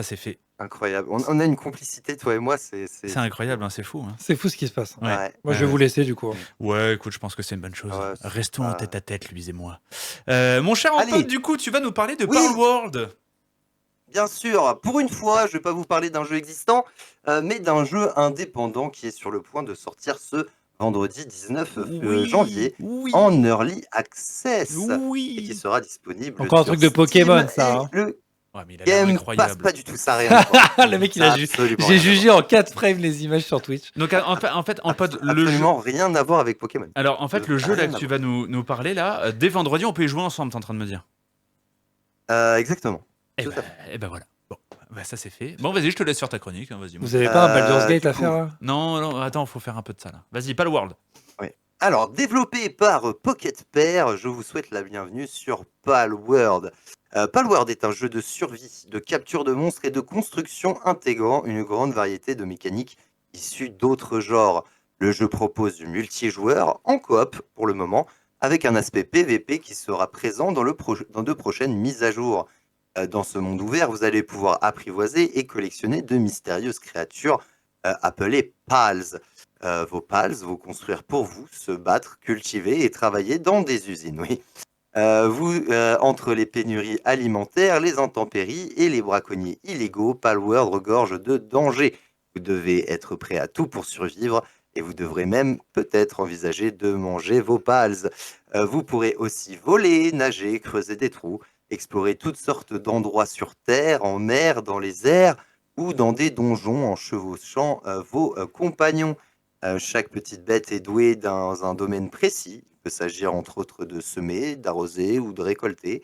Ça, c'est fait. Incroyable. On a une complicité, toi et moi, c'est C'est fou. incroyable, hein, c'est fou. Hein. C'est fou ce qui se passe. Ouais. Ouais. Moi, je vais vous laisser du coup. Ouais, écoute, je pense que c'est une bonne chose. Ouais, c'est Restons en pas- tête à tête, Louise et moi. Mon cher Allez. Antoine, du coup, tu vas nous parler de Oui. Palworld. Bien sûr, pour une fois, je vais pas vous parler d'un jeu existant, mais d'un jeu indépendant qui est sur le point de sortir ce vendredi 19 janvier Oui. en Early Access et qui Oui. sera disponible Encore un sur truc de Steam Pokémon, ça, et hein. le Ouais, mais il a l'air Game Pass, incroyable. pas du tout, ça a rien à voir. Le mec, il Ça a a absolument J'ai rien à jugé en 4 frames les images sur Twitch. Donc, en fait, en pote, le jeu. Absolument rien à voir avec Pokémon. Alors, en fait, le jeu là Rien que à tu voir. vas nous parler là, dès vendredi, on peut y jouer ensemble, t'es en train de me dire. Exactement. Eh Tout ben, à fait. eh ben voilà. Bon, bah ça c'est fait. Bon, vas-y, je te laisse faire ta chronique. Hein, vas-y. Vous avez pas un Baldur's Gate du à coup, faire là Non, non, attends, faut faire un peu de ça là. Vas-y, Palworld. Alors, développé par Pocket Pair, je vous souhaite la bienvenue sur Palworld. Palworld est un jeu de survie, de capture de monstres et de construction intégrant une grande variété de mécaniques issues d'autres genres. Le jeu propose du multijoueur en coop pour le moment, avec un aspect PVP qui sera présent dans de prochaines mises à jour. Dans ce monde ouvert, vous allez pouvoir apprivoiser et collectionner de mystérieuses créatures appelées Pals. Vos pals vont construire pour vous, se battre, cultiver et travailler dans des usines, oui. Entre les pénuries alimentaires, les intempéries et les braconniers illégaux, Palworld regorge de dangers. Vous devez être prêt à tout pour survivre et vous devrez même peut-être envisager de manger vos pals. Vous pourrez aussi voler, nager, creuser des trous, explorer toutes sortes d'endroits sur Terre, en mer, dans les airs ou dans des donjons en chevauchant vos compagnons. Chaque petite bête est douée dans un domaine précis. Il peut s'agir entre autres de semer, d'arroser ou de récolter.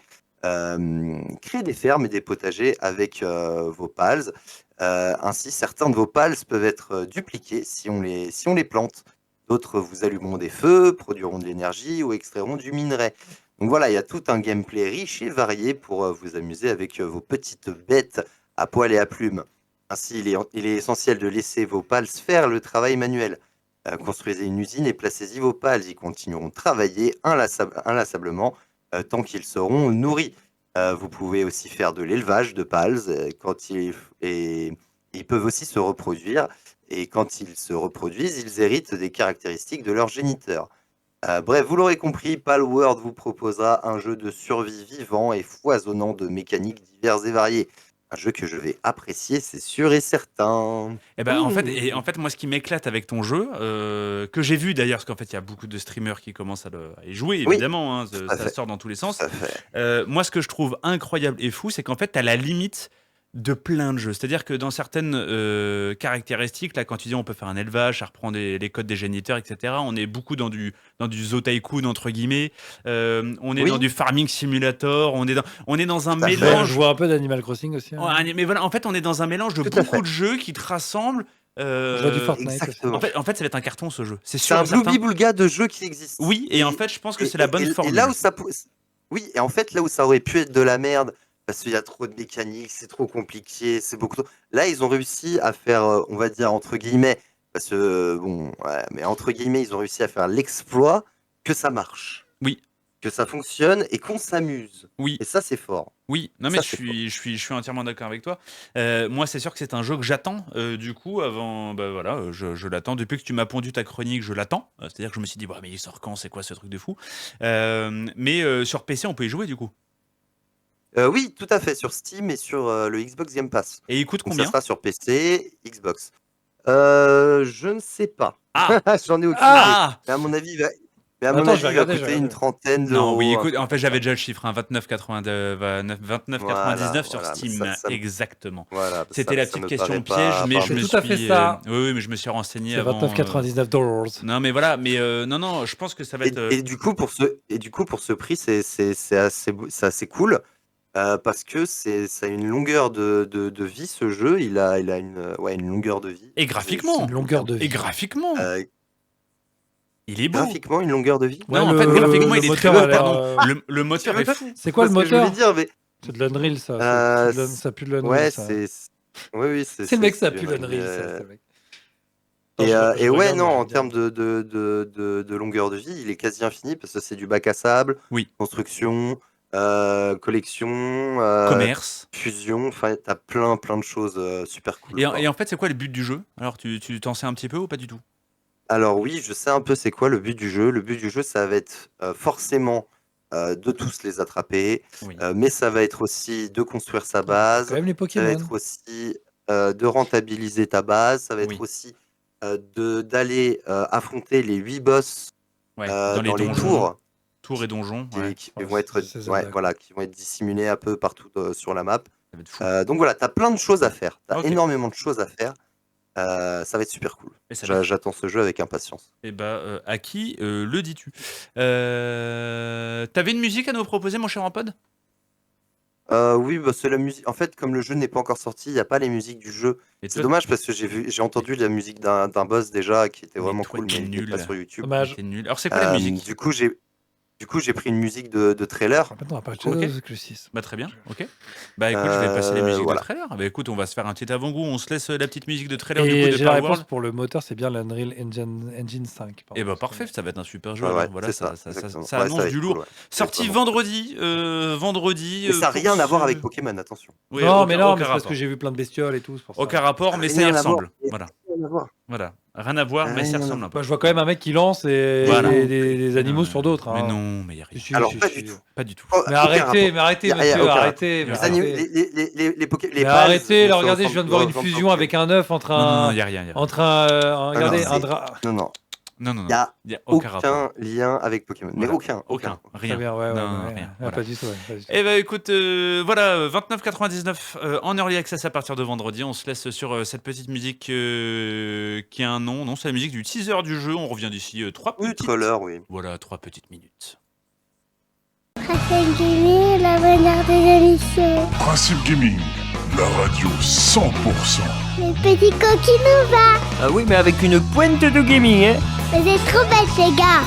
Créer des fermes et des potagers avec vos pals. Ainsi, certains de vos pals peuvent être dupliqués si on les plante. D'autres vous allumeront des feux, produiront de l'énergie ou extrairont du minerai. Donc voilà, il y a tout un gameplay riche et varié pour vous amuser avec vos petites bêtes à poil et à plumes. Ainsi, il est essentiel de laisser vos pals faire le travail manuel. Construisez une usine et placez-y vos pals. Ils continueront de travailler inlassablement tant qu'ils seront nourris. Vous pouvez aussi faire de l'élevage de pals et ils peuvent aussi se reproduire. Et quand ils se reproduisent, ils héritent des caractéristiques de leur géniteur. Bref, vous l'aurez compris, Palworld vous proposera un jeu de survie vivant et foisonnant de mécaniques diverses et variées. Un jeu que je vais apprécier, c'est sûr et certain. Et ben en fait, moi, ce qui m'éclate avec ton jeu, que j'ai vu d'ailleurs, parce qu'en fait, il y a beaucoup de streamers qui commencent à y jouer, Oui, évidemment, hein, tout à ça fait. sort dans tous les sens. Tout à fait. Moi, ce que je trouve incroyable et fou, c'est qu'en fait, tu as la limite de plein de jeux. C'est-à-dire que dans certaines caractéristiques, là, quand tu dis on peut faire un élevage, ça reprend les codes des géniteurs, etc., on est beaucoup dans du zoo tycoon, entre guillemets. On est Oui. dans du farming simulator, on est dans un Tout à fait. mélange. Je vois un peu d'Animal Crossing aussi. hein. Ouais, mais voilà, en fait, on est dans un mélange de Tout à beaucoup fait. de jeux qui te rassemblent. Je vois du Fortnite aussi. Exactement. En fait, ça va être un carton ce jeu. C'est C'est sûr un et certain. Bluebi-boulga de jeux qui existe. Oui, et en fait, je pense que c'est la bonne Et formule. là où oui, et en fait, là où ça aurait pu être de la merde, parce qu'il y a trop de mécaniques, c'est trop compliqué, c'est beaucoup trop. Là, ils ont réussi à faire, on va dire, entre guillemets, parce que, bon, ouais, mais entre guillemets, ils ont réussi à faire l'exploit que ça marche. Oui. Que ça fonctionne et qu'on s'amuse. Oui. Et ça, c'est fort. Oui, non mais Ça, je suis entièrement d'accord avec toi. Moi, c'est sûr que c'est un jeu que j'attends. Du coup, avant, bah voilà, je l'attends depuis que tu m'as pondu ta chronique, je l'attends. C'est-à-dire que je me suis dit, bah mais il sort quand, c'est quoi ce truc de fou. Mais sur PC, on peut y jouer du coup. Oui, tout à fait, sur Steam et sur le Xbox Game Pass. Et il coûte Donc ça combien? sera sur PC, Xbox. Je ne sais pas. Ah J'en ai aucune Ah idée. Mais à mon avis, Attends, je vais il va regarder, je vais coûter une regarder. trentaine Non, d'euros. oui, un écoute, truc en fait, comme j'avais ça. déjà le chiffre, hein, 29,99 Voilà, sur voilà, mais Steam, ça exactement. voilà, C'était la ça petite me question paraît piège, mais je C'est me tout à fait suis, ça. oui, mais je me suis renseigné C'est avant. 29,99 $. Non, mais voilà, mais non, je pense que ça va être. Et du coup, pour ce prix, c'est assez cool. Parce que ça a une longueur de vie, ce jeu. Il a une longueur de vie. Et graphiquement. Une longueur de vie. Et graphiquement. Euh, Il est beau. graphiquement, une longueur de vie. Ouais, Non, en fait, graphiquement, le il est moteur très a beau, l'air, pardon. Le moteur est fou. C'est quoi le Parce que je voulais moteur dire, mais C'est de l'Unreal, ça. Ça pue de l'Unreal, ouais, ça. oui, C'est le mec, ça pue une- l'Unreal, ça. euh, c'est le mec. Attends, je Et ouais, regarde, non, moi, je en vais termes dire. de longueur de vie, il est quasi infini parce que c'est du bac à sable, Oui. construction. collection, Commerce. fusion, enfin, t'as plein de choses super cool. Et en fait, c'est quoi le but du jeu? Alors, tu t'en sais un petit peu ou pas du tout? Alors oui, je sais un peu c'est quoi le but du jeu. Le but du jeu, ça va être forcément de tous les attraper, Oui. mais ça va être aussi de construire sa Quand base, même les ça va Pokémon. être aussi de rentabiliser ta base, ça va être Oui. aussi d'aller affronter les 8 boss Ouais, dans les dans les donjons. tours Tours et donjons, ouais. qui Ouais, vont être, c'est ouais, Zelda, voilà, qui vont être disséminés un peu partout sur la map. Ça va être fou. Donc voilà, t'as plein de choses à faire, t'as Ok. énormément de choses à faire. Ça va être super cool. Et ça va être- J'attends ce jeu avec impatience. Eh bah, à qui le dis-tu? T'avais une musique à nous proposer, mon cher Ampod? Oui, bah, c'est la musique. En fait, comme le jeu n'est pas encore sorti, il n'y a pas les musiques du jeu. Et C'est toi, dommage parce que j'ai entendu la musique d'un boss déjà qui était mais vraiment toi, cool, t'es mais il n'est pas nul. sur YouTube. Dommage. T'es nul. Alors, c'est quoi la musique? Du coup, j'ai pris une musique de trailer. Maintenant, on va parler de Ok. Shadow of the Colossus. Bah, très bien, ok. Bah, écoute, je vais passer les musiques voilà. de trailer. Bah, écoute, on va se faire un petit avant-goût. On se laisse la petite musique de trailer du coup Et de j'ai la Power réponse World. pour le moteur, c'est bien l'Unreal Engine 5. Et bah, parfait, ça va être un super jeu. Ouais, alors. Voilà, c'est ça exactement. ça Ouais, annonce va être du cool, lourd. ouais. Sorti vraiment vendredi. Mais ça n'a pour rien à voir ce- avec Pokémon, attention. Oui, non, aucun- mais non, aucun mais c'est parce rapport. que j'ai vu plein de bestioles et tout. C'est pour ça. Aucun rapport, mais ça y Rien à voir. ressemble. Voilà. Rien à voir. Voilà. Rien à voir, mais ça Rien à ressemble un peu. Bah, je vois quand même un mec qui lance Voilà. des animaux Non, sur d'autres. Mais hein. non, mais il y a rien. Si, si, Alors, si, pas si. du tout. Pas du tout. Oh, Mais aucun arrêtez, rapport. mais arrêtez, Y a monsieur, aucun rapport. arrêtez, mais Les arrêtez. Les Poké- les Mais bases arrêtez, là, vont regardez, je viens de voir une ressemblent fusion pas. avec un œuf entre Non, un. il y a rien. Entre un. Regardez, non, un c'est- drap. Non, Non, il y a il y a aucun rapport. aucun lien avec Pokémon. Mais Voilà. aucun. Rien. Très bien, ouais, Non, ouais, rien. ouais, Voilà. pas du tout, ouais, pas du tout. Eh ben écoute, voilà, 29,99 en early access à partir de vendredi. On se laisse sur cette petite musique qui a un nom. Non, c'est la musique du teaser du jeu. On revient d'ici 3 Oui, petites. trailer, oui. Voilà, 3 petites minutes. Principe Gaming, la bonheur des émissions. Principe Gaming, la radio 100%. Les petits coquins nous va. Ah oui, mais avec une pointe de gaming, hein. Vous êtes trop bêtes, les gars.